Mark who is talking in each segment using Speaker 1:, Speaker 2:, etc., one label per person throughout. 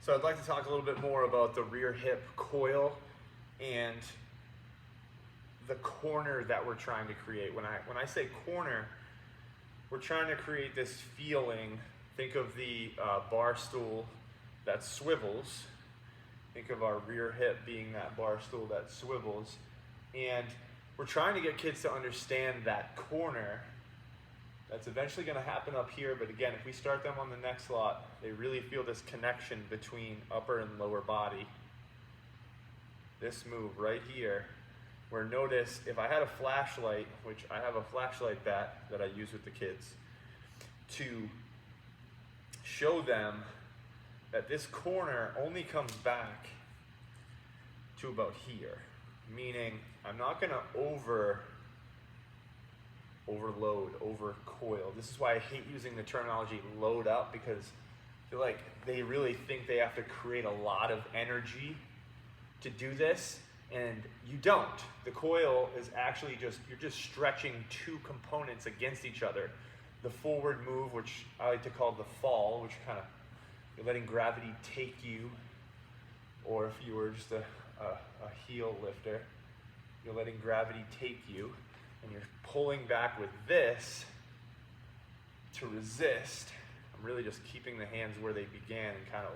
Speaker 1: So I'd like to talk a little bit more about the rear hip coil and the corner that we're trying to create. When I say corner, we're trying to create this feeling. Think of the bar stool that swivels. Think of our rear hip being that bar stool that swivels. And we're trying to get kids to understand that corner. That's eventually going to happen up here, but again, if we start them on the next lot, they really feel this connection between upper and lower body. This move right here, where notice if I had a flashlight, which I have a flashlight bat that I use with the kids, to show them that this corner only comes back to about here, meaning I'm not going to overload, over coil. This is why I hate using the terminology load up, because I feel like they really think they have to create a lot of energy to do this, and you don't. The coil is actually you're just stretching two components against each other. The forward move, which I like to call the fall, which kind of, you're letting gravity take you, or if you were just a heel lifter, you're letting gravity take you, and you're pulling back with this to resist. I'm really just keeping the hands where they began and kind of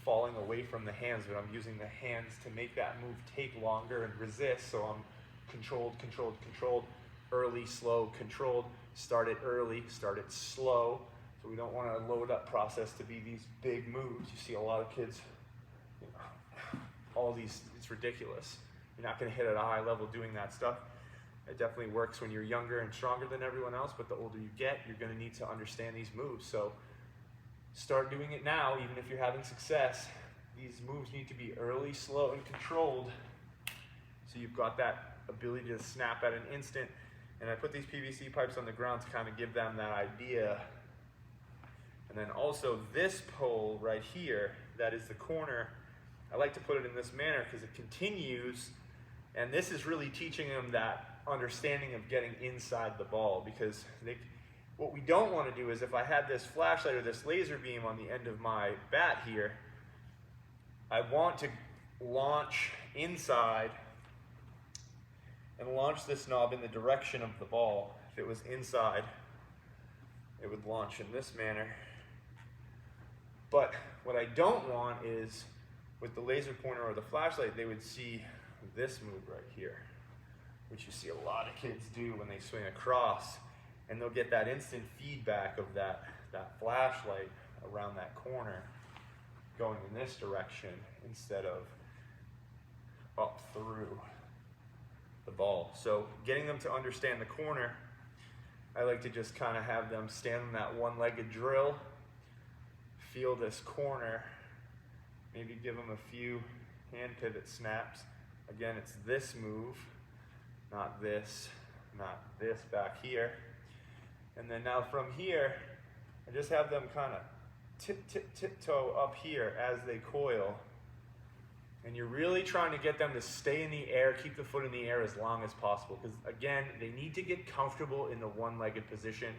Speaker 1: falling away from the hands, but I'm using the hands to make that move take longer and resist. So I'm controlled, controlled, controlled, early, slow, controlled, start it early, start it slow. So we don't want a load up process to be these big moves. You see a lot of kids, all these, it's ridiculous. You're not going to hit at a high level doing that stuff. It definitely works when you're younger and stronger than everyone else, but the older you get, you're going to need to understand these moves. So start doing it now, even if you're having success. These moves need to be early, slow, and controlled, so you've got that ability to snap at an instant. And I put these PVC pipes on the ground to kind of give them that idea. And then also this pole right here, that is the corner, I like to put it in this manner because it continues, and this is really teaching them that understanding of getting inside the ball, because what we don't want to do is, if I had this flashlight or this laser beam on the end of my bat here, I want to launch inside and launch this knob in the direction of the ball. If it was inside, it would launch in this manner. But what I don't want is, with the laser pointer or the flashlight, they would see this move right here, which you see a lot of kids do when they swing across, and they'll get that instant feedback of that flashlight around that corner going in this direction instead of up through the ball. So getting them to understand the corner, I like to just kind of have them stand on that one-legged drill, feel this corner, maybe give them a few hand pivot snaps. Again, it's this move, not this back here. And then now from here, I just have them kind of tiptoe up here as they coil. And you're really trying to get them to stay in the air, keep the foot in the air as long as possible. Because again, they need to get comfortable in the one-legged position.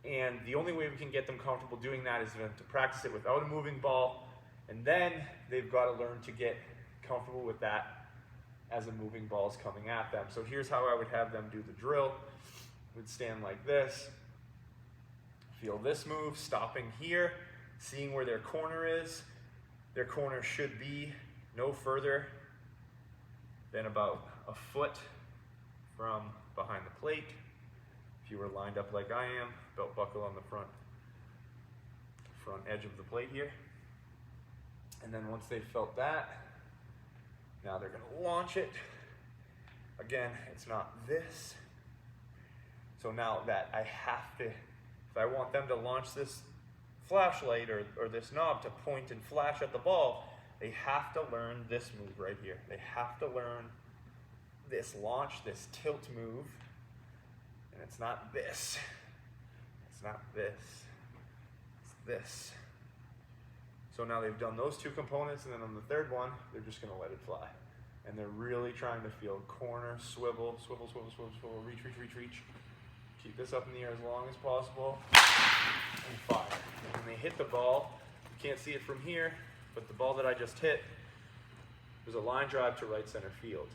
Speaker 1: And the only way we can get them comfortable doing that is to practice it without a moving ball. And then they've got to learn to get comfortable with that as a moving ball is coming at them. So here's how I would have them do the drill. Would stand like this. Feel this move, stopping here, seeing where their corner is. Their corner should be no further than about a foot from behind the plate. If you were lined up like I am, belt buckle on the front edge of the plate here. And then once they've felt that, now they're going to launch it. Again, it's not this. So now that I have to, if I want them to launch this flashlight or this knob to point and flash at the ball, they have to learn this move right here. They have to learn this launch, this tilt move. And it's not this. It's not this. It's this. So now they've done those two components, and then on the third one, they're just going to let it fly. And they're really trying to feel corner, swivel, swivel, swivel, swivel, swivel, reach, reach, reach, reach. Keep this up in the air as long as possible, and fire. And when they hit the ball, you can't see it from here, but the ball that I just hit was a line drive to right center field.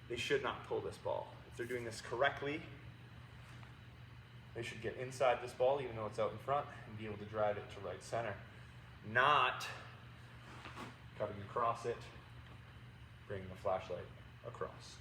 Speaker 1: They should not pull this ball. If they're doing this correctly, they should get inside this ball, even though it's out in front, and be able to drive it to right center. Not cutting across it, bringing the flashlight across.